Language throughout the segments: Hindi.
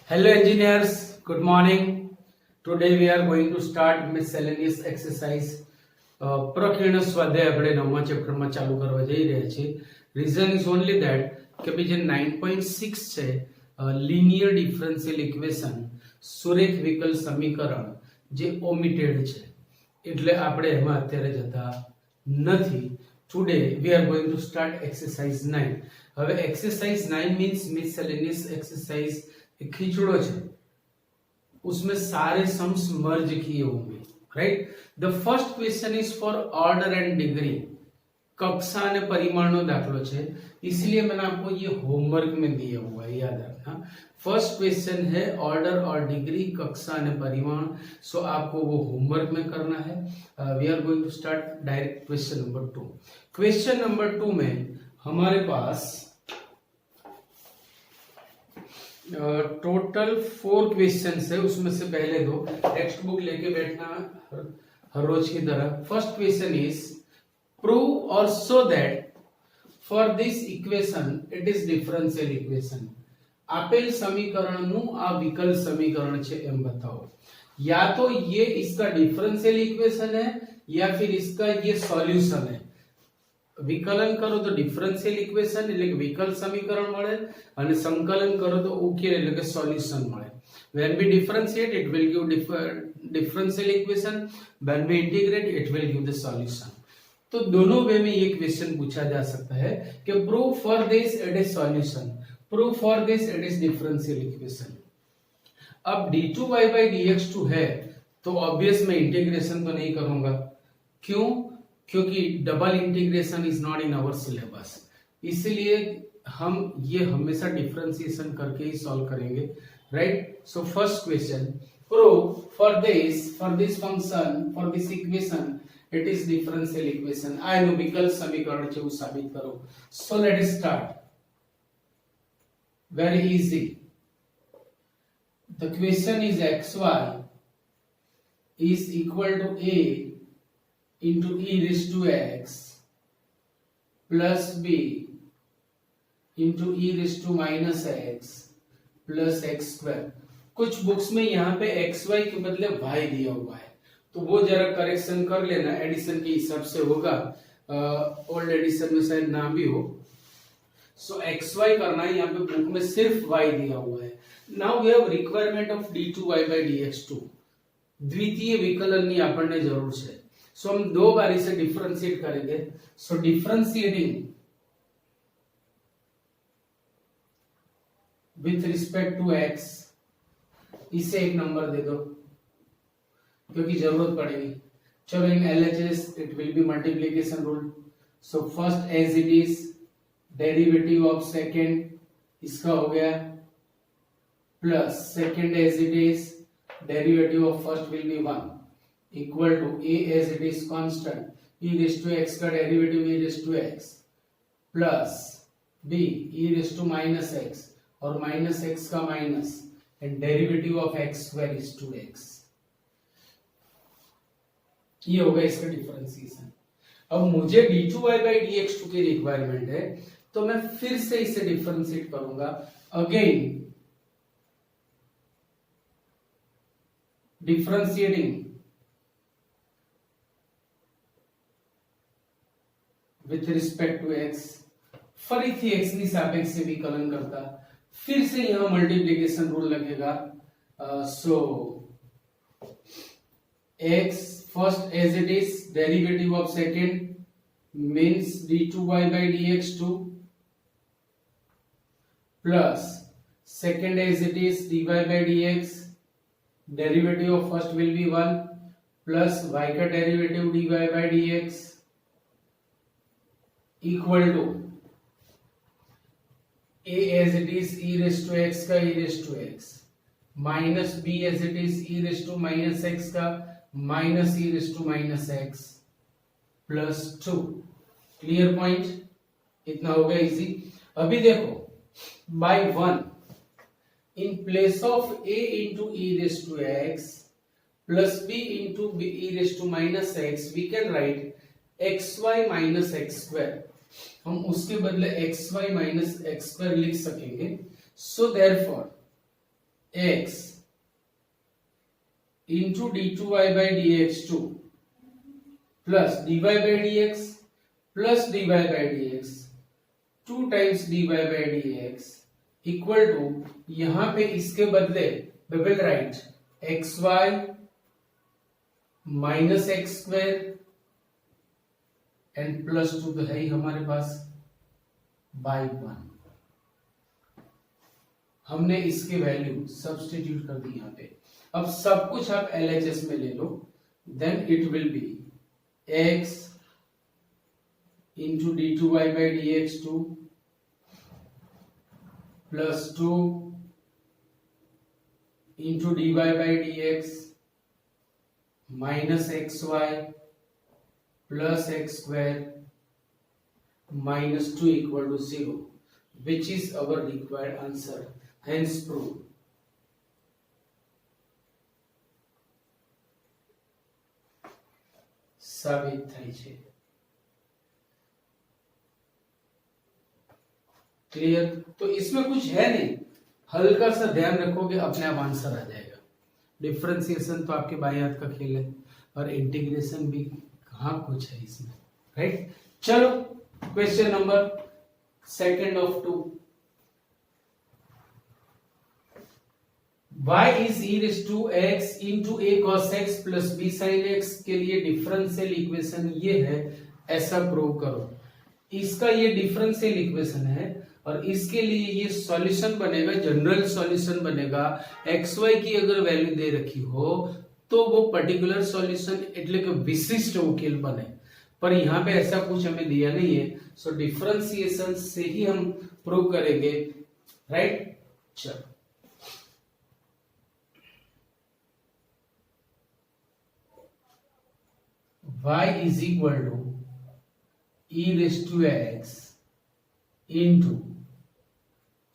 Hello engineers, good morning. Today we are going to start miscellaneous exercise. પ્રકીર્ણ સ્વાધ્યાય આપણે 9મા ચેપ્ટરમાં ચાલુ કરવા જઈ રહ્યા છીએ. રીઝન ઇઝ ઓન્લી ધેટ કે ભાઈ જે 9.6 છે લિનિયર ડિફરન્શિયલ ઇક્વેશન સુરેખ વિકલ સમીકરણ જે ઓમિટેડ છે એટલે આપણે એમાં અત્યારે જતા નથી. Today we are going to start exercise 9. હવે एक्सरसाइज 9 मींस मिसलेनियस एक्सरसाइज एक खिचड़ो है, उसमें सारे सम्स मर्ज किए होंगे. Right. The first question is for order and degree. कक्षा ने परिमाण दाखलो है, इसलिए मैंने आपको ये होमवर्क में दिया हुआ है, याद रखना. फर्स्ट क्वेश्चन है ऑर्डर और डिग्री, कक्षा ने परिमाण. सो आपको वो होमवर्क में करना है. We are going to start direct question number 2. Question number 2 में हमारे पास टोटल 4 क्वेश्चन है. उसमें से पहले 2 टेक्स्ट बुक लेके बैठना हर रोज की तरह. फर्स्ट क्वेश्चन इज प्रूव और show that for this equation it is differential equation. આપેલ સમીકરણનું આ વિકલ સમીકરણ છે એમ बताओ. या तो ये इसका डिफरेंशियल इक्वेशन है या फिर इसका ये सॉल्यूशन है. विकलन करो तो डिफरेंशियल इक्वेशन એટલે કે વિકલ સમીકરણ મળે અને સંકલન કરો તો ઉકેલ એટલે કે સોલ્યુશન મળે. when we differentiate it will give differential equation, when we integrate it will give the solution. तो दोनों वे में ये क्वेश्चन पूछा जा सकता है कि prove for this it is solution, prove for this it is differential equation. अब d2y/dx2 है तो ऑब्वियस मैं इंटीग्रेशन तो नहीं करूंगा. क्यों? क्योंकि double integration is not in our syllabus, इसलिए हम ये हमेशा डिफरेंशिएशन करके ही सॉल्व करेंगे. Right. So first question, prove for this function for this equation it is differential equation. I know विकल समीकरण છે એવું સાબિત કરો. So let us start. Very easy. The question is xy is equal to a into e raised to x plus b into e raised to minus x plus x square. कुछ बुक्स में यहाँ पे xy के बदले y दिया हुआ है, तो वो जरा करेक्शन कर लेना, एडिशन के हिसाब से होगा. ओल्ड एडिशन में शायद ना भी हो. सो xy करना है, यहाँ पे बुक में सिर्फ y दिया हुआ है. Now we have requirement of d2y/dx2. द्वितीय विकलन ની આપણને જરૂર છે. सो हम 2 बार इसे डिफरेंशिएट करेंगे. So differentiating with respect to x, इसे एक नंबर दे दो क्योंकि जरूरत पड़ेगी. चलो in LHS it will be multiplication rule. So first as it is derivative of second, इसका हो गया, plus second as it is derivative of first will be 1 equal to a as it is constant, e raised to x का derivative e raised to x plus b e raised to minus x और minus x का minus and derivative of x square is 2x. ये होगा इसका डिफरेंशिएशन. अब मुझे d2y/dx2 की रिक्वायरमेंट है, तो मैं फिर से इसे डिफरेंशिएट करूंगा. Again differentiating with respect to x, ફરીથી x ની સાપેક્ષે વિકલન કરતા फिर से यहाँ मल्टीप्लिकेशन रूल लगेगा. सो x first as it is derivative of second means d2y/dx2 plus second as it is dy/dx, derivative of first will be 1 plus y का derivative dy/dx equal to a as it is e raised to x का e raised to x minus b as it is e raised to minus x का minus e raised to minus x plus 2. Clear point? इतना हो गया इजी. अभी देखो by 1 in place of a into e raised to x plus b into e raised to minus x we can write xy minus x square. हम उसके बदले xy माइनस x स्क्वायर लिख सकेंगे. So therefore x into d2y by dx2 plus dy by dx plus dy by dx 2 times dy by dx equal to, यहां पे इसके बदले we will write xy minus x square and plus 2 तो है ही हमारे पास बाई 1। हमने इसके वैल्यू सब्स्टिट्यूट कर दी यहां पे। अब सब कुछ आप LHS में ले लो, then it will be x into d2y by dx2 plus 2 into dy by dx minus xy plus x square minus 2 equal to 0, which is our required answer. Hence prove. साबित થાય છે। क्लियर? तो इसमें कुछ है नहीं, हल्का सा ध्यान रखोगे अपने आप आंसर आ जाएगा। डिफरेंशिएशन तो आपके बाएं हाथ का खेल है, और इंटीग्रेशन भी कहाँ कुछ है इसमें, राइट? चलो question number second of 2। y is e raised to x into a cos x plus b sin x के लिए डिफरेंशियल इक्वेशन ये है, ऐसा प्रूव करो। इसका ये डिफरेंशियल इक्वेशन है और इसके लिए ये सॉल्यूशन बनेगा, जनरल सॉल्यूशन बनेगा। xy की अगर वैल्यू दे रखी हो तो वो पर्टिकुलर सॉल्यूशन એટલે કે विशिष्ट उकेल बने, पर यहाँ पे ऐसा कुछ हमें दिया नहीं है, सो डिफरेंशिएशन से ही हम प्रूव करेंगे, राइट? चलो y is equal to e raised to x into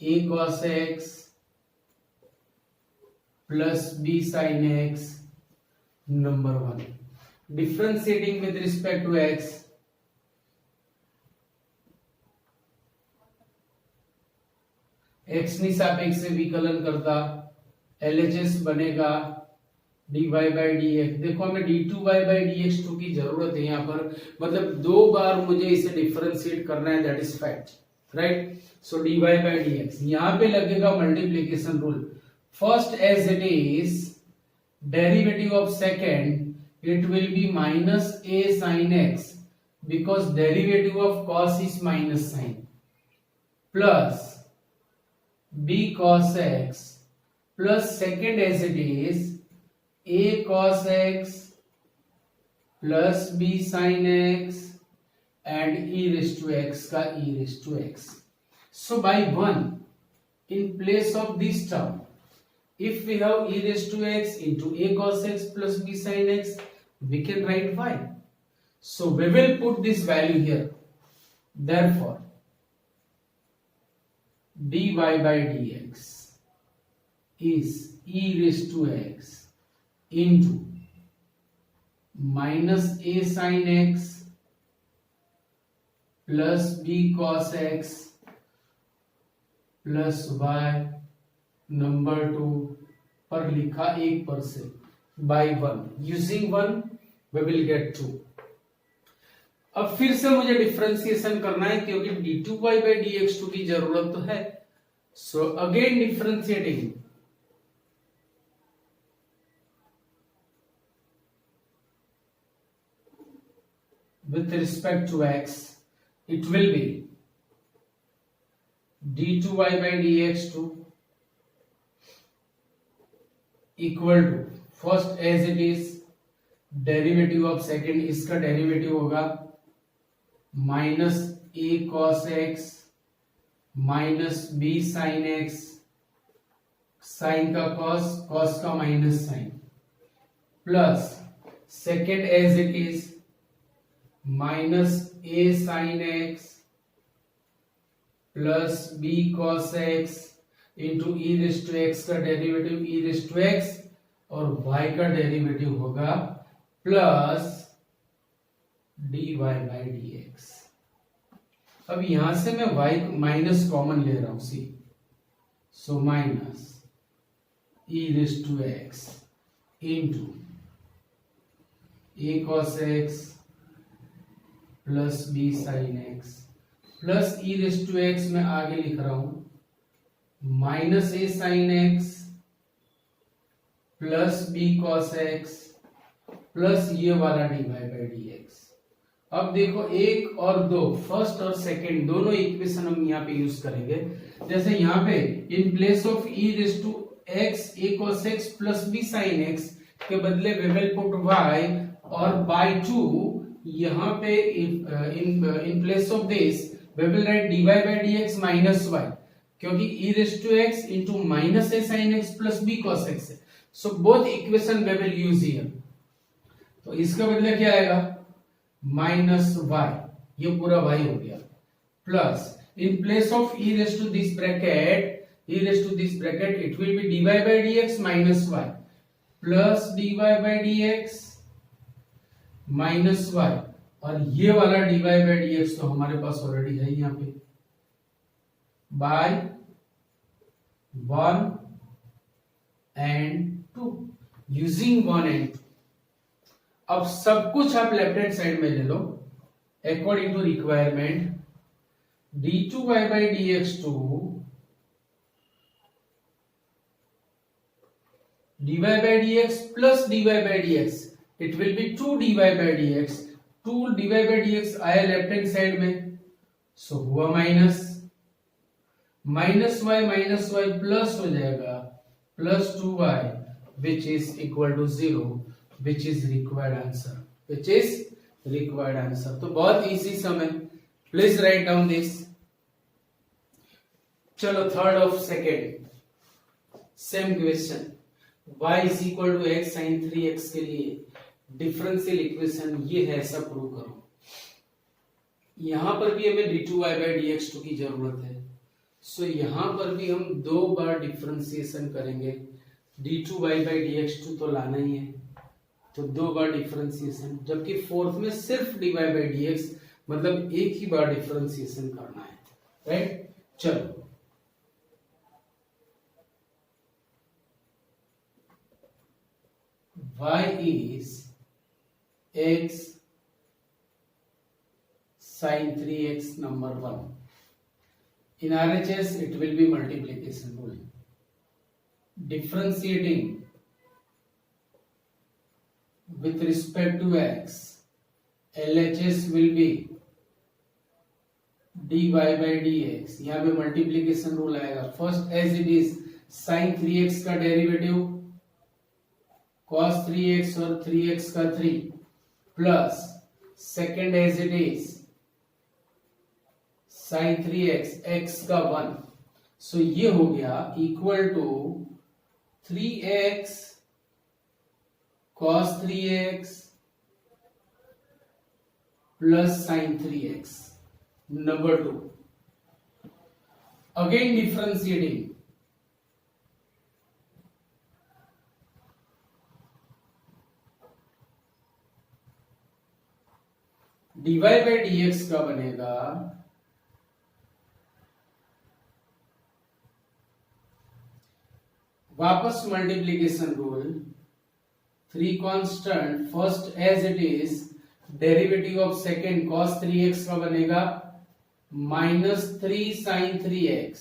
a cos x plus b sin x, number 1, differentiating with respect to x, x ની સાપેક્ષે વિકલન કરતા LHS बनेगा dy by dx। देखो हमें d2y by dx2 की जरूरत है यहाँ पर, मतलब 2 बार मुझे इसे डिफरेंशिएट करना है, that is fact, right? So dy by dx, यहाँ पे लगेगा multiplication rule. First as it is derivative of second it will be minus a sin x because derivative of cos is minus sin, plus b cos x plus second as it is a cos x plus b sin x and e raised to x का e raised to x. So by 1 in place of this term, if we have e raised to x into a cos x plus b sin x, we can write y. So we will put this value here. Therefore dy by dx is e raised to x into minus a sin x plus b cos x plus y, number 2 पर लिखा 1 पर से by 1, using 1 we will get 2। अब फिर से मुझे डिफरेंशिएशन करना है क्योंकि d2y by dx2 की जरूरत तो है। So again differentiating, with respect to x, it will be d2y by dx2 equal to, first as it is derivative of second, इसका डेरिवेटिव होगा minus a cos x minus b sin x, sine का cos, cos का minus sine, plus second as it is minus a sin x plus b cos x into e raise to x का derivative e raise to x और y का डेरिवेटिव होगा प्लस dy by dx। अब यहां से मैं y माइनस कॉमन ले रहा हूं, c, so minus e raised to x into a cos x plus b sin x plus e raised to x मैं आगे लिख रहा हूं minus a sin x plus b cos x plus ये वाला dy by dx। अब देखो एक और दो, फर्स्ट और सेकंड दोनों इक्वेशन हम यहाँ पे यूज करेंगे। जैसे यहाँ पे in place of e raise to x a cos x plus b sin x के बदले वी विल पुट y और बाय 2 यहाँ पे in place of this we will write dy by dx minus y, क्योंकि e raise to x into minus a sin x plus b cos x है। So both equation we will use here. तो इसका बदले क्या आएगा माइनस y, ये पूरा y हो गया, plus in place of e raise to this bracket it will be dy by dx minus y plus dy by dx minus y, और ये वाला dy by dx तो हमारे पास ऑलरेडी है यहाँ पे बाय 1 and 2 यूजिंग 1 and 2। अब सब कुछ आप लेफ्ट हैंड साइड में ले लो according to requirement. d2y by dx to dy by dx plus dy by dx, it will be 2 dy by dx, 2 dy by dx आया लेफ्ट हैंड साइड में, सो हुआ माइनस y प्लस हो जाएगा plus 2y which is equal to 0, which is required answer, तो बहुत इजी सम है। Please write down this. चलो third of second same question, y is equal to x sin 3x के लिए डिफरेंशियल इक्वेशन ये है, ऐसा प्रूव करो। यहां पर भी हमें d2y by dx2 की जरूरत है, सो यहां पर भी हम दो बार डिफरेंशिएशन करेंगे। d2y by dx2 तो लाना ही है, तो दो बार डिफरेंशिएशन, जबकि फोर्थ में सिर्फ dy by dx मतलब एक ही बार डिफरेंशिएशन करना है, राइट। चलो y is x sin 3x number 1. In RHS it will be multiplication rule. Differentiating with respect to x, LHS will be dy by dx। यहाँ पे मल्टीप्लीकेशन रूल आएगा। First as it is sin 3x का डेरिवेटिव cos 3x और 3x का 3 plus second as it is sin 3x x का 1, सो ये हो गया equal to 3x cos 3x plus sin 3x। Number 2 again differentiating, dy by dx का बनेगा वापस multiplication rule, 3 constant first as it is derivative of second cos 3x का बनेगा -3 sin 3x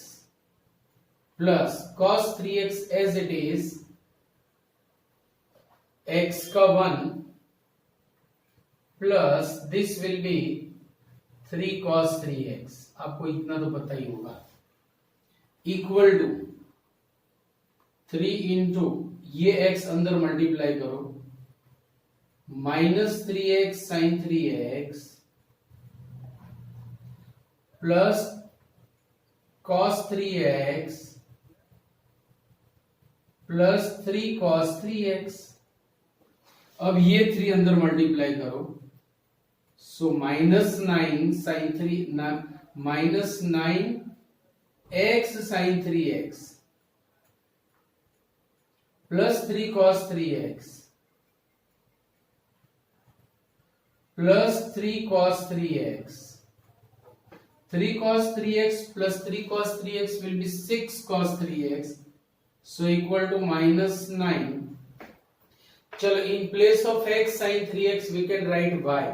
plus cos 3x as it is x का 1 plus this will be 3 cos 3x, आपको इतना तो पता ही होगा, इक्वल टू 3 इंटू ये x अंदर मल्टीप्लाई करो -3x sin 3x plus cos 3x plus 3 cos 3x। अब ये 3 अंदर मल्टीप्लाई करो, सो -9 sin 3 -9x sin 3x plus 3 cos 3x plus 3 cos 3x, 3 cos 3x plus 3 cos 3x will be 6 cos 3x, so equal to -9. चलो in place of x sin 3x we can write y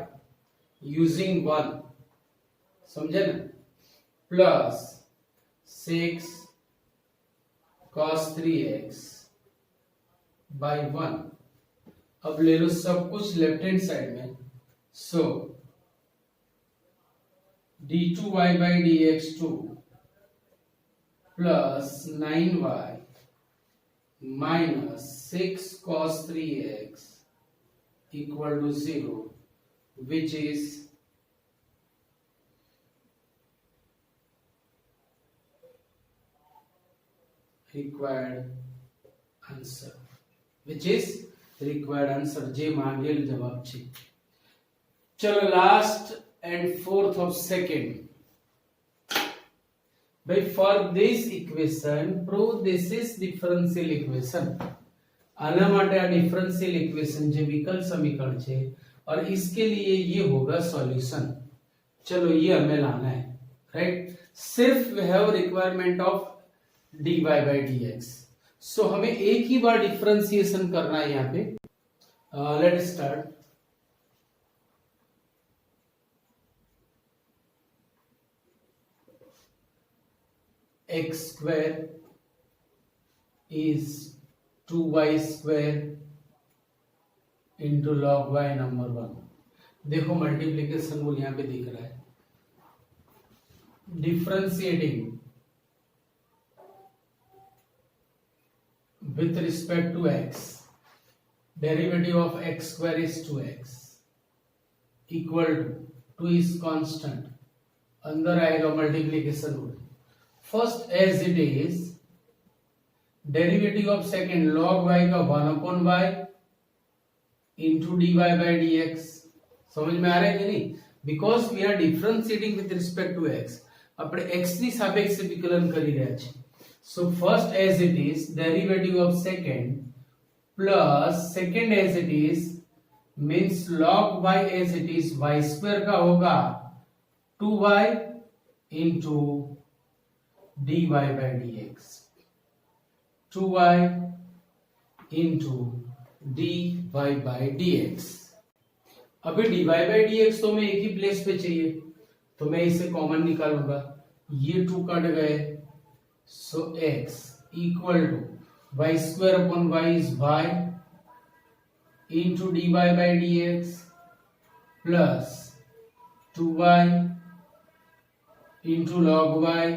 using 1, समझे ना, प्लस 6 cos 3x by 1. अब ले लो सब कुछ लेफ्ट हैंड साइड में, सो d2y by dx2 plus 9y minus 6 cos 3x equal to 0, which is required answer. Which is required answer. जे मांगेल जवाब છે. चलो last and fourth of second. भाई for this equation prove this is differential equation. આના માટે આ ડિફરન્શિયલ ઇક્વેશન જે વિકલ સમીકરણ છે और इसके लिए ये होगा सॉल्यूशन. चलो ये हमें लाना है, राइट. सिर्फ we have requirement of dy by dx. So हमें एक ही बार डिफरेंशिएशन करना है यहाँ पे. Let start. x square is 2y square into log y number 1. देखो मल्टीप्लीकेशन रूल यहाँ पे दिख रहा है. Differentiating with respect to x, derivative of x square is 2x equal to 2 is constant. अंदर आएगा multiplication rule. First as it is derivative of second log y का 1/y into dy by dx. समझ में आ रहा है कि नहीं? Because we are differentiating with respect to x. આપણે x ની સાપેક્ષે વિકલન કરી રહ્યા છીએ. So first as it is derivative of second plus second as it is means log y as it is y square का होगा 2y into dy by dx. 2y into dy by dx. अभी dy by dx तो मैं एक ही प्लेस पे चाहिए, तो मैं इसे कॉमन निकालूंगा. ये 2 कट गए. So x equal to y square upon y is y into dy by dx plus 2y into log y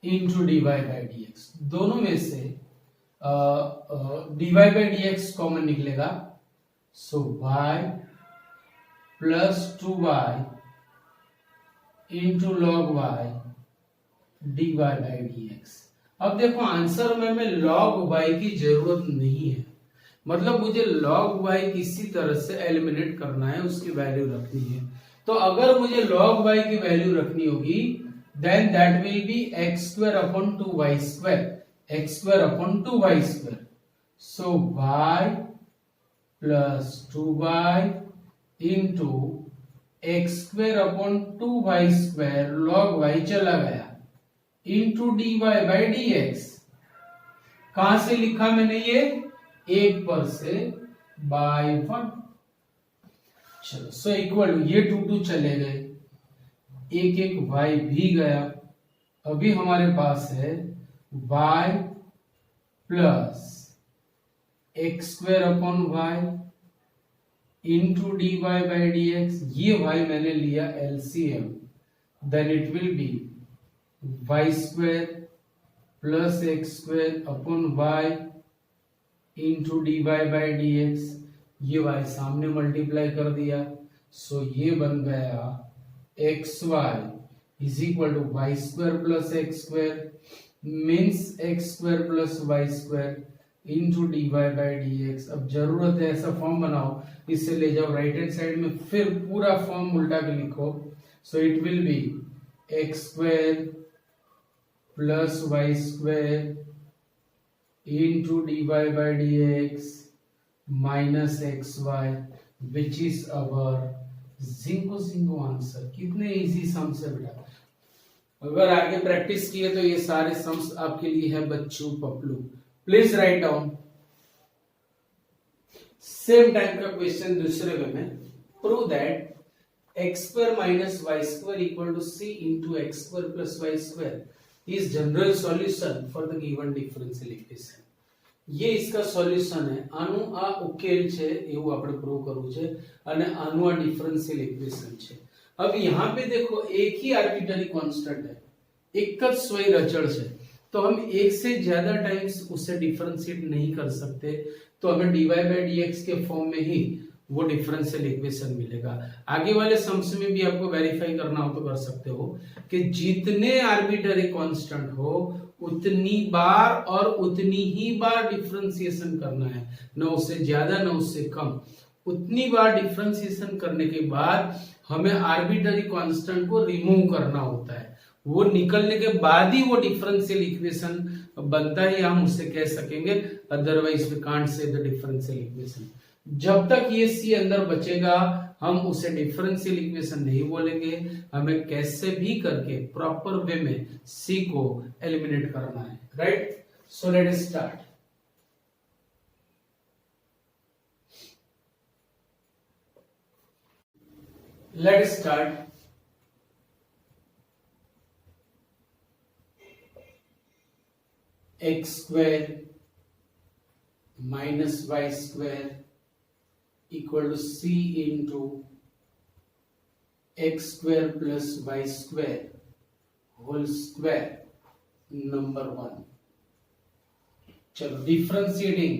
into dy by dx. दोनों में से dy by dx कॉमन निकलेगा. So y plus 2y into log y dy by dx. अब देखो आंसर में मैं log y की जरूरत नहीं है, मतलब मुझे log y किसी तरह से एलिमिनेट करना है, उसकी वैल्यू रखनी है. तो अगर मुझे log y की वैल्यू रखनी होगी then that will be x square upon 2y square. x square upon 2y square. So y plus 2y into x square upon 2y square log y चला गया into dy by dx. कहां से लिखा मैंने ये? 1 पर से by 1. चलो सो इक्वल ये 2 चले गए, एक y भी गया. अभी हमारे पास है y plus x square upon y into dy by dx. ये y मैंने लिया LCM, then it will be y square plus x square upon y into dy by dx. ये y सामने मल्टीप्लाई कर दिया, सो ये बन गया xy is equal to y square plus x square means x square plus y square into dy by dx. अब जरूरत है ऐसा फॉर्म बनाओ, इससे ले जाओ राइट हैंड साइड में, फिर पूरा फॉर्म उल्टा के लिखो. सो it will be x square plus y square into dy by dx minus xy, which is our जिंको आंसर. कितने इजी सम से बेटा. अगर आगे प्रैक्टिस किए तो ये सारे सम्स आपके लिए है बच्चों पपलू। Please write down. Same type का क्वेश्चन दूसरे वे में, prove that x square minus y square equal to c into x square plus y square is general solution for the given differential equation. ये इसका સોલ્યુશન है। આનું આ ઉકેલ છે એવું આપણે પ્રૂવ કરવું છે અને આનું આ ડિફરન્શિયલ ઇક્વેશન છે। अब यहाँ पे देखो एक ही आर्बिट्ररी कांस्टेंट है, एक જ स्वयं अचल है, तो हम एक से ज्यादा टाइम्स उसे डिफरेंशिएट नहीं कर सकते, तो हमें dy बाई dx के फॉर्म में ही वो डिफरेंशियल इक्वेशन मिलेगा। आगे वाले सम्स में भी आपको वेरीफाई करना हो तो कर सकते हो कि जितने आर्बिट्ररी कांस्टेंट हो उतनी बार और उतनी ही बार डिफरेंशिएशन करना है, न उससे ज्यादा न उससे कम। उतनी बार डिफरेंशिएशन करने के बाद हमें आर्बिट्ररी कांस्टेंट को रिमूव करना होता है, वो निकलने के बाद ही वो डिफरेंशियल इक्वेशन बनता है, हम उसे कह सकेंगे, otherwise we can't say the differential equation. जब तक ये सी अंदर बचेगा हम उसे डिफरेंशियल इक्वेशन नहीं बोलेंगे, हमें कैसे भी करके प्रॉपर वे में सी को एलिमिनेट करना है, right. So let us start. Let us start. X square minus y square equal to c into x square plus y square whole square, number 1। चलो differentiating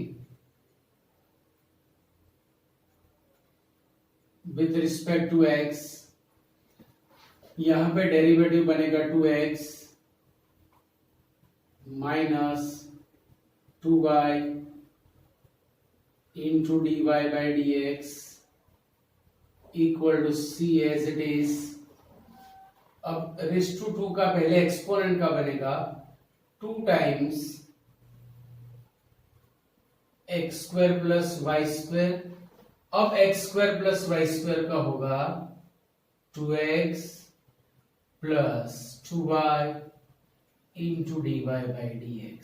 with respect to x, यहां पे डेरिवेटिव बनेगा 2x minus 2y into dy by dx equal to c as it is। अब रेस टू 2 का पहले एक्सपोनेंट का बनेगा 2 times x square plus y square. अब x square plus y square का होगा 2x plus 2y into dy by dx।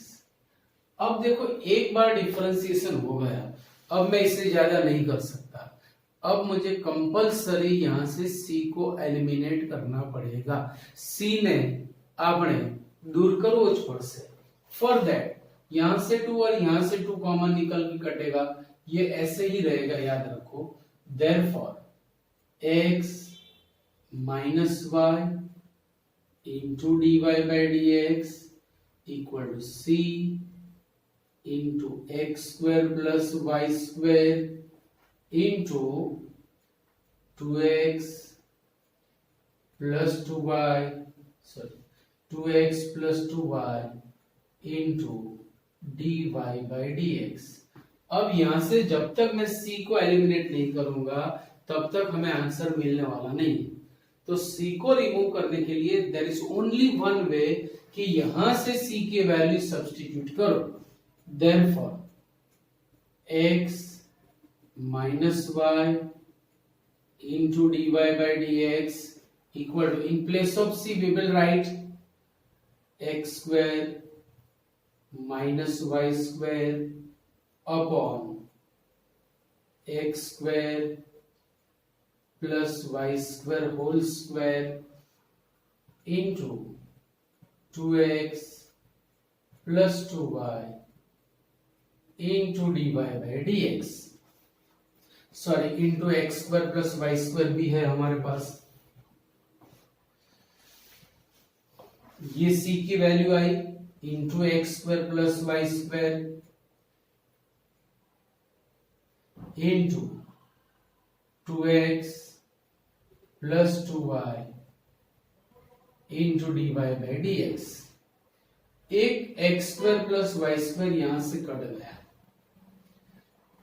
अब देखो एक बार डिफरेंशिएशन हो गया, अब मैं इससे ज्यादा नहीं कर सकता, अब मुझे कंपलसरी यहां से c को एलिमिनेट करना पड़ेगा। c ने आपने दूर करो ज પડશે। फॉर दैट यहां से 2 और यहां से 2 कॉमन निकल के कटेगा, ये ऐसे ही रहेगा, याद रखो। Therefore x minus y into d y by d x equal to c into x square plus y square into 2x plus 2x plus 2y into dy by dx। अब यहां से जब तक मैं c को एलिमिनेट नहीं करूंगा तब तक हमें आंसर मिलने वाला नहीं। तो c को रिमूव करने के लिए there is only one way कि यहां से c की वैल्यू सब्स्टिट्यूट करो। Therefore, x minus y into dy by dx equal to, in place of c we will write x square minus y square upon x square plus y square whole square into 2x plus 2y into dy by dx। Sorry into x square plus y square भी है हमारे पास। ये c की वैल्यू आई into x square plus y square into 2x plus 2y into dy by dx। एक x square plus y square यहां से कट गया,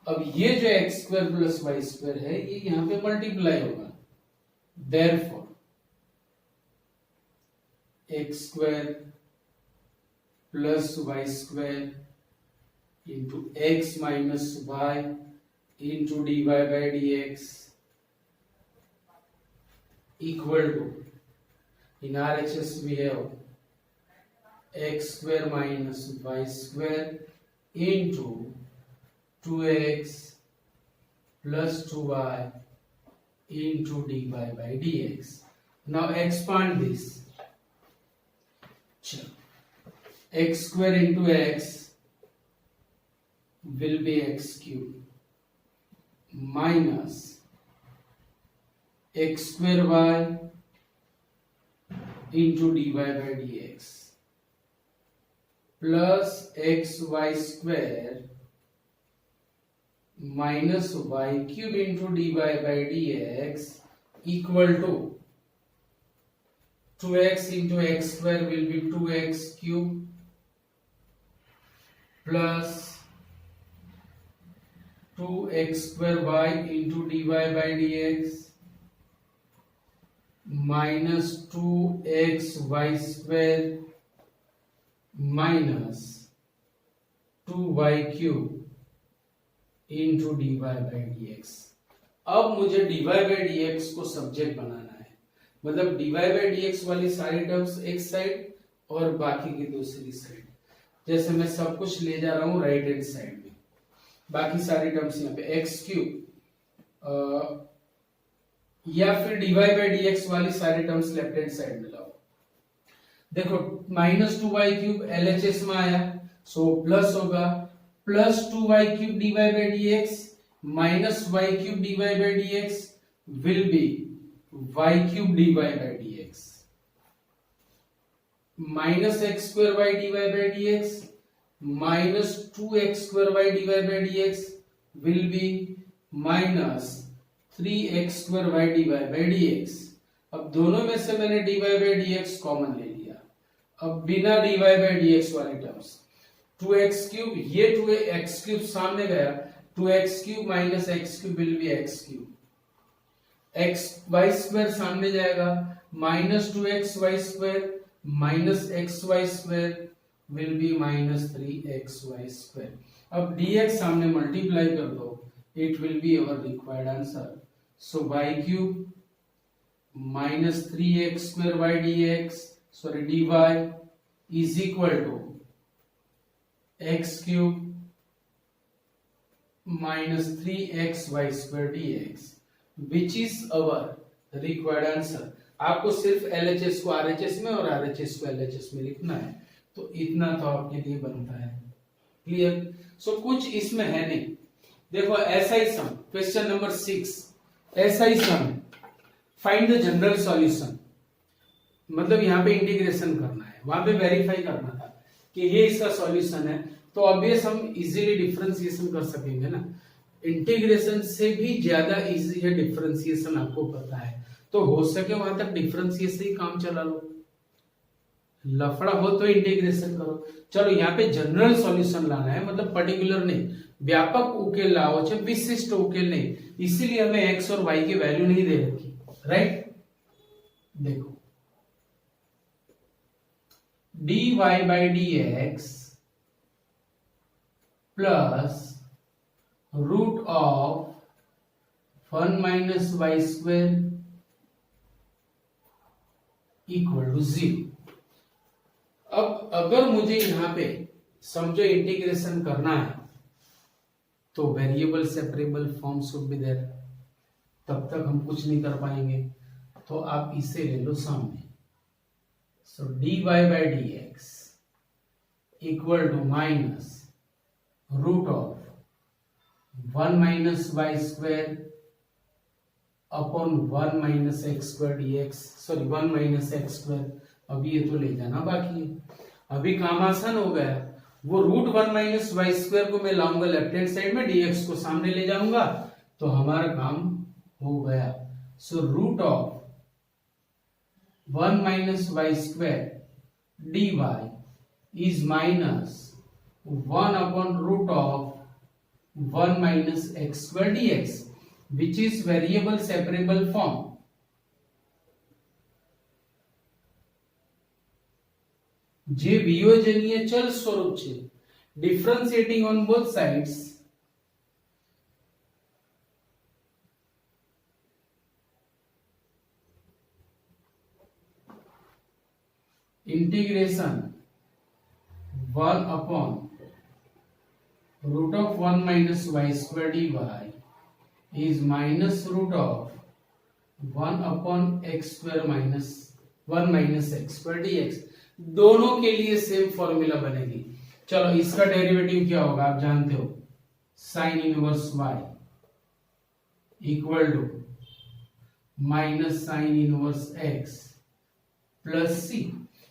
अब ये जो x square plus y square है ये यहां पे मल्टीप्लाई होगा। Therefore x square plus y square into x minus y into d y by d x equal to In RHS we have x square minus y square into 2x plus 2y into dy by dx. Now expand this. X square into x will be x cube minus x square y into dy by dx plus xy square minus y cube into dy by dx equal to 2x into x square will be 2x cube plus 2x square y into dy by dx minus 2xy square minus 2y cube into dy by dx. अब मुझे dy by dx को सब्जेक्ट बनाना है, मतलब dy by dx वाली सारी टर्म्स एक साइड और बाकी की दूसरी साइड. जैसे मैं सब कुछ ले जा रहा हूं राइट हैंड साइड में, बाकी सारी टर्म्स यहाँ पे एक्स क्यूब या फिर dy by dx वाली सारी टर्म्स लेफ्ट हैंड साइड में लाओ. देखो माइनस 2y क्यूब LHS में आया, सो प्लस होगा plus 2y cube dy by dx minus y cube dy by dx will be y cube dy by dx minus x square y dy by dx minus 2x square y dy by dx will be minus 3x square y dy by dx. अब दोनों में से मैंने dy by dx कॉमन ले लिया. अब बिना dy by dx वाली टर्म्स 2x क्यूब, ये 2x क्यूब सामने गया, 2x cube minus x cube will be x cube, x y square सामने जाएगा, minus 2x y square minus x y square will be minus 3xy square. अब dx सामने मल्टीप्लाई कर दो, it will be our required answer. So y cube minus 3x square y dx, sorry dy is equal to x cube minus 3xy square dx, which is our required answer. आपको सिर्फ LHS को RHS में और RHS को LHS में लिखना है, तो इतना तो आपके लिए बनता है. क्लियर? सो कुछ इसमें है नहीं. देखो SI sum, question number 6 SI sum, find the general solution. मतलब यहाँ पे इंटीग्रेशन करना है, वहां पे वेरीफाई करना था कि ये इसका सॉल्यूशन है, तो ऑब्वियस हम इजीली डिफरेंशिएशन कर सकेंगे ना. इंटीग्रेशन से भी ज्यादा इजी है डिफरेंशिएशन, आपको पता है, तो हो सके वहां तक डिफरेंशिएशन ही काम चला लो. लफड़ा हो तो इंटीग्रेशन करो. चलो यहाँ पे जनरल सॉल्यूशन लाना है, मतलब पर्टिकुलर नहीं, व्यापक उकेल लाओ, चाहे विशिष्ट उकेल नहीं. इसीलिए हमें एक्स और वाई की वैल्यू नहीं दे रखी, राइट. देखो dy by dx plus root of 1 minus y square equal to 0. अब अगर मुझे यहां पे समझो इंटीग्रेशन करना है तो variable separable form should be there, तब तक हम कुछ नहीं कर पाएंगे. तो आप इसे ले लो सामने. So dy by dx equal to minus root of 1 minus y square upon 1 minus x square dx, sorry 1 minus x square. अभी ये तो ले जाना बाकी है. अभी काम आसान हो गया, वो रूट 1 minus y square को मैं लाऊंगा लेफ्ट हैंड साइड में, dx को सामने ले जाऊंगा, तो हमारा काम हो गया. So root of 1 minus y square dy is minus 1 upon root of 1 minus x square dx, which is variable separable form. જે વિયોજનીય ચલ સ્વરૂપ છે, differentiating on both sides, integration 1 upon root of 1 minus y square d y is minus root of 1 upon x square minus 1 minus x square d x. दोनों के लिए सेम फॉर्मूला बनेगी। चलो इसका डेरिवेटिव क्या होगा आप जानते हो, sine inverse y equal to minus sine inverse x plus c.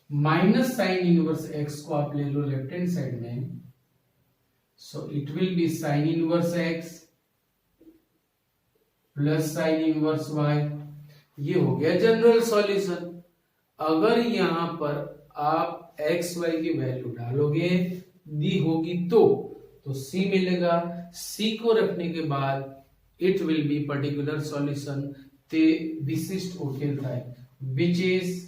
Minus sine inverse x को आप ले लो लेफ्ट हैंड साइड में, so it will be sine inverse x plus sine inverse y. ये हो गया जनरल सॉल्यूशन। अगर यहां पर आप एक्स वाई की वैल्यू डालोगे दी होगी तो सी मिलेगा। सी को रखने के बाद it will be particular solution ते विशिष्ट उकेल था which is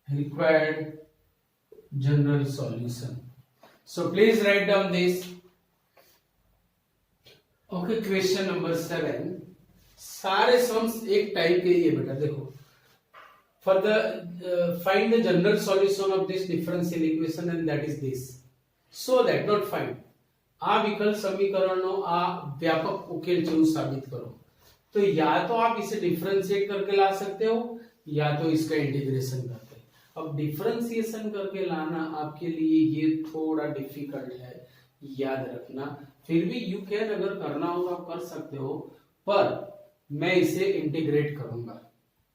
required general solution. So please write down this. Okay, question number 7. सारे सम्स एक टाइप के ये बेटा देखो, for the find the general solution of this differential equation and that is this. So that not find આ વિકલ્પ સમીકરણનો આ વ્યાપક ઉકેલ જેવું સાબિત કરો। तो या तो आप इसे डिफरेंशिएट करके ला सकते हो या तो इसका इंटीग्रेशन करके। अब डिफरेंशिएशन करके लाना आपके लिए ये थोड़ा डिफिकल्ट है, याद रखना। फिर भी यू कैन, अगर करना हो तो आप कर सकते हो, पर मैं इसे इंटीग्रेट करूंगा,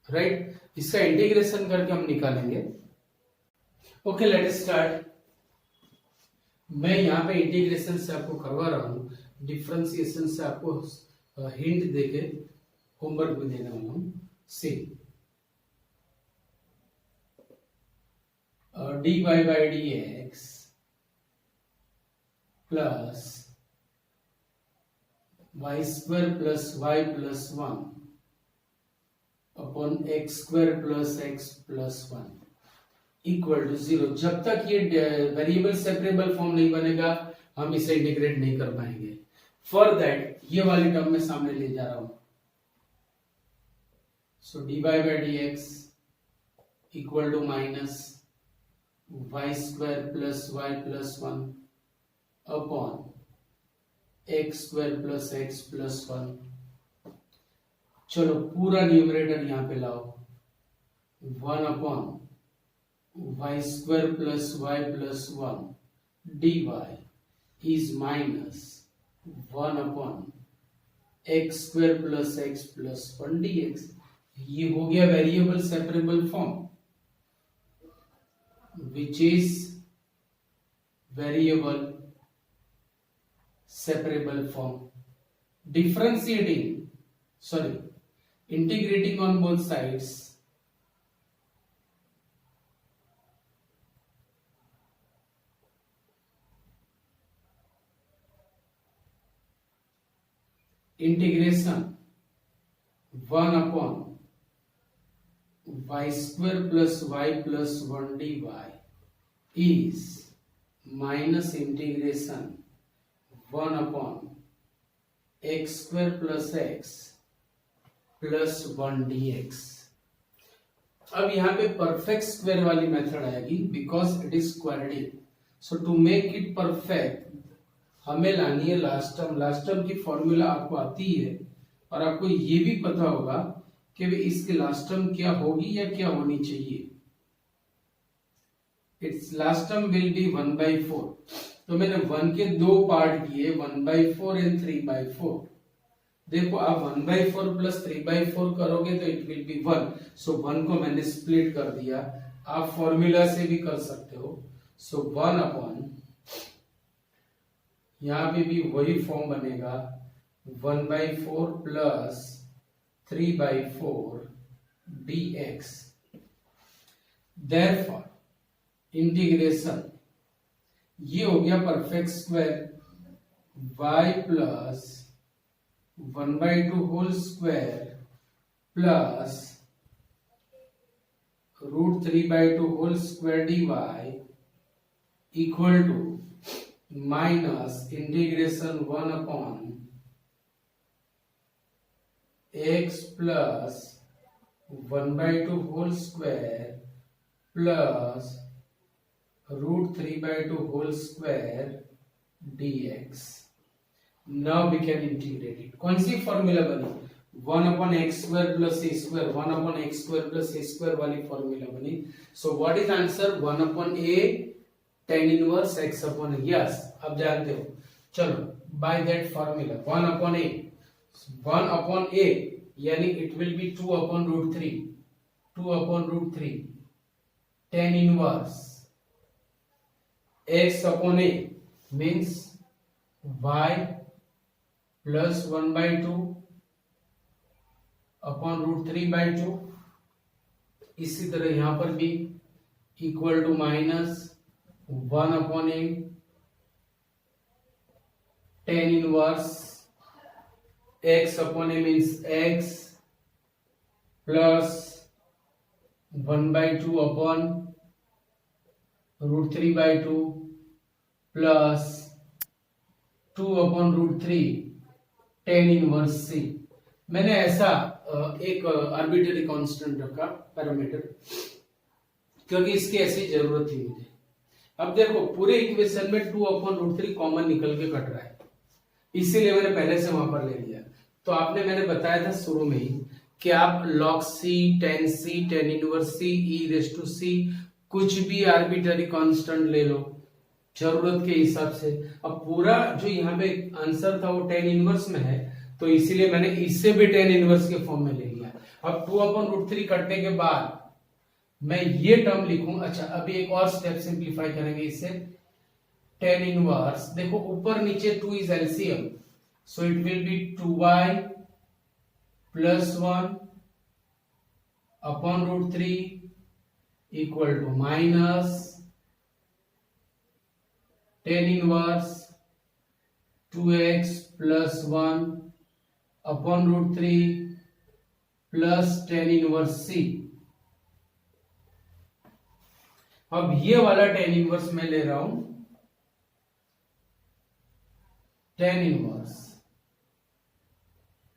राइट। इसका इंटीग्रेशन करके हम निकालेंगे। Okay, late us start. मैं यहाँ पे इंटीग्रेशन से आपको करवा रहा हूँ, डिफरेंशिएशन से आपको हिंट देके होमवर्क भी देने वाला हूँ। सी dy by dx plus y square plus y plus 1 upon x square plus x plus 1 equal to 0। जब तक ये वेरिएबल सेपरेबल फॉर्म नहीं बनेगा हम इसे इंटीग्रेट नहीं कर पाएंगे। फॉर दैट ये वाली टर्म में सामने ले जा रहा हूं। So dy by dx equal to minus y square plus y plus 1 upon x square plus x plus 1। चलो पूरा न्यूमरेटर यहां पे लाओ, 1 upon y square plus y plus 1 dy is minus 1 upon x square plus x plus 1 dx। ये हो गया variable separable form, which is variable separable form। Integrating on both sides, integration 1 upon y square plus y plus 1 dy is minus integration 1 upon x square plus x plus 1 dx। अब यहाँ पे परफेक्ट स्क्वायर वाली मेथड आएगी because it is quadratic. So to make it perfect हमें लानी है लास्ट टर्म। लास्ट टर्म की फॉर्मूला आपको आती है और आपको ये भी पता होगा कि भी इसके लास्ट टर्म क्या होगी या क्या होनी चाहिए। It's last term will be 1/4। तो मैंने 1 के दो पार्ट किए, 1/4 एंड 3/4। देखो आप 1/4 प्लस 3/4 करोगे तो इट विल बी 1। सो 1 को मैंने स्प्लिट कर दिया। आप फॉर्मूला से भी कर सकते हो। सो 1 अपॉन, यहां पे भी वही फॉर्म बनेगा, 1/4 प्लस 3/4 dx। Therefore इंटीग्रेशन ये हो गया perfect square, y plus 1/2 whole square plus √3/2 whole square dy equal to minus integration 1 upon x plus 1/2 whole square plus √3/2 whole square dx. Now we can integrate it. कौन सी फॉर्मूला बनी? 1/x² plus a² 1/x² plus a² वाली फॉर्मूला बनी. So what is answer? 1/a tan inverse x/a. Yes, अब जानते हो. चलो, by that formula 1/a यानी it will be 2/√3 2/√3 tan inverse x/a means y plus 1/2 upon √3/2. इसी तरह यहां पर भी equal to minus 1/a tan inverse x/a means x plus 1/2 upon √3/2 plus 2/√3 tan inverse c. मैंने ऐसा एक आर्बिट्ररी कांस्टेंट रखा पैरामीटर, क्योंकि इसकी ऐसी जरूरत थी मुझे. अब देखो पूरे इक्वेशन में 2/√3 कॉमन निकल के कट रहा है, इसीलिए मैंने पहले से वहां पर ले लिया. तो आपने मैंने बताया था शुरू में ही कि आप log c, tan c, tan inverse c, e⁻c कुछ भी आर्बिट्ररी कांस्टेंट ले लो जरूरत के हिसाब से. अब पूरा जो यहाँ पे आंसर था वो tan इनवर्स में है, तो इसीलिए मैंने इससे भी tan इनवर्स के फॉर्म में ले लिया. अब 2/√3 कटने के बाद मैं ये टर्म लिखूं. अच्छा, अभी एक और स्टेप सिंप्लीफाई करेंगे इससे. tan इनवर्स देखो ऊपर नीचे 2 is LCM, so it will be 2y plus 1 upon √3 equal to minus tan inverse 2x plus 1 upon √3 plus tan inverse c. अब ये वाला tan इनवर्स मैं ले रहा हूं. tan inverse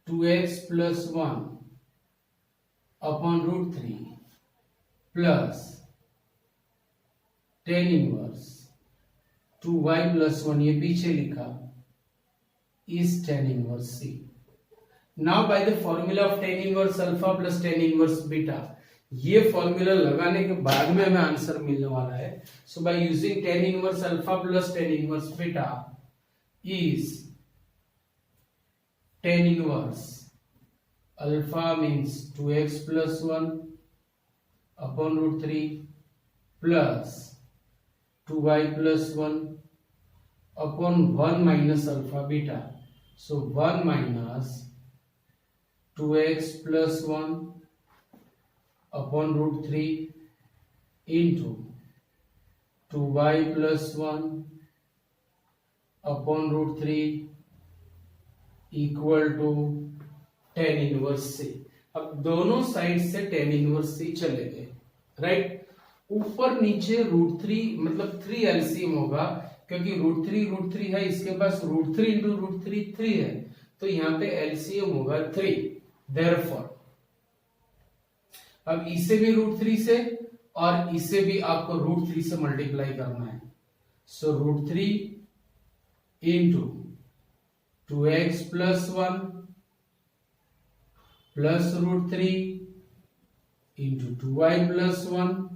2x plus 1 upon √3 plus tan inverse 2y plus 1, ये पीछे लिखा, is tan inverse c. Now by the formula of tan inverse alpha plus tan inverse beta, ये फॉर्मूला लगाने के बाद में हमें आंसर मिलने वाला है. So by using tan inverse alpha plus tan inverse beta is tan inverse alpha means 2x plus 1 upon √3 plus 2y plus 1 upon 1 minus alpha beta. So 1 minus 2x plus 1 upon √3 into 2y plus 1 upon √3 equal to tan inverse c. अब दोनों साइड से tan inverse c चले गए, राइट. ऊपर नीचे √3 मतलब 3 एलसीएम होगा, क्योंकि √3 है, इसके पास √3 इंटू √3 3 है, तो यहाँ पे एलसीएम होगा 3. देयरफॉर अब इसे भी √3 से और इसे भी आपको √3 से मल्टीप्लाई करना है. So √3 into 2x plus 1 plus √3 into 2y plus 1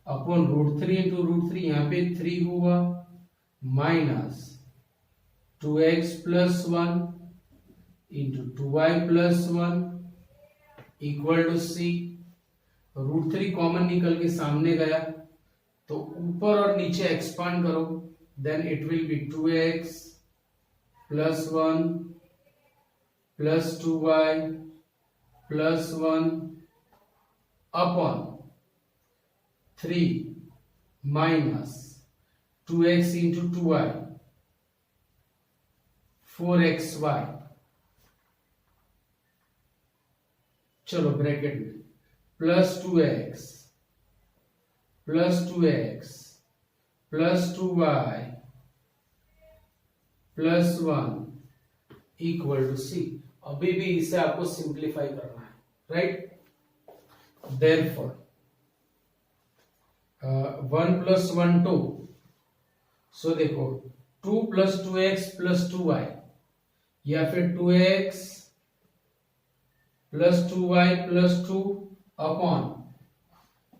upon √3 into √3, यहाँ पे 3 हुआ, minus 2x plus 1 into 2y plus 1 equal to c. √3 common निकल के सामने गया, तो ऊपर और नीचे एक्सपांड करो, then it will be 2x plus 1 plus 2y plus 1 upon 3 minus 2x into 2y 4xy. चलो ब्रैकेट में plus 2x plus 2x plus 2y plus 1 equal to c. अभी भी इसे आपको सिंप्लीफाई करना है, राइट। देयरफॉर 1 + 1 2, सो देखो 2 + 2x + 2y या फिर 2x + 2y + 2 upon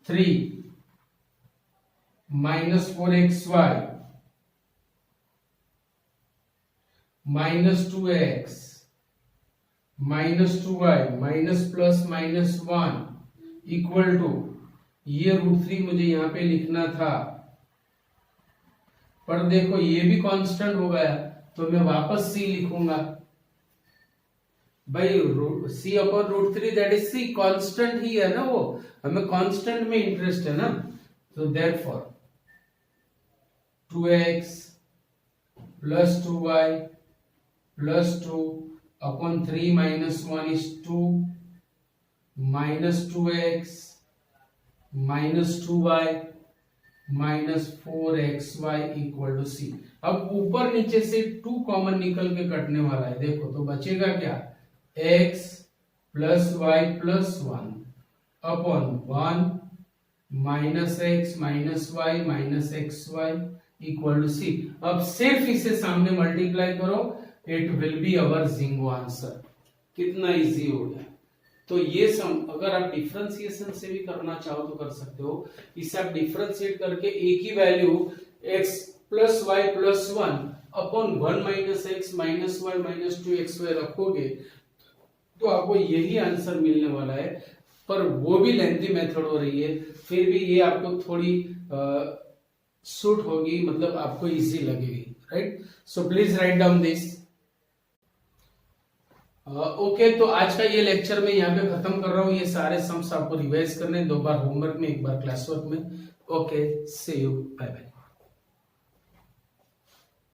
3 -4xy -2x -2y +-1 equal to, ये √3 मुझे यहां पे लिखना था, पर देखो ये भी कांस्टेंट हो गया तो मैं वापस c लिखूंगा भाई। c upon √3 that is c, constant ही है ना, वो हमें कांस्टेंट में इंटरेस्ट है ना। तो therefore 2x + 2y + 2 upon 3 - 1 is 2 -2x -2y -4xy equal to c। अब ऊपर नीचे से 2 कॉमन निकल के कटने वाला है, देखो तो बचेगा क्या, x + y + 1 upon 1 -x -y -xy equal to c। अब सिर्फ इसे सामने मल्टीप्लाई करो, it will be our jingo answer. कितना इजी हो गया। तो ये सम अगर आप डिफरेंशिएशन से भी करना चाहो तो कर सकते हो। इसे आप डिफरेंशिएट करके एक ही value x + y + 1 upon 1 -x -y -2xy रखोगे तो आपको यही आंसर मिलने वाला है। पर वो भी लेंथी मेथड हो रही है, फिर भी ये आपको थोड़ी सूट होगी, मतलब आपको इजी लगेगी, right. So please write down this. Okay, तो आज का ये लेक्चर मैं यहाँ पे खत्म कर रहा हूँ। ये सारे सम्स आपको रिवाइज करने, 2 बार होमवर्क में, 1 बार क्लास वर्क में। Okay, see you, bye bye.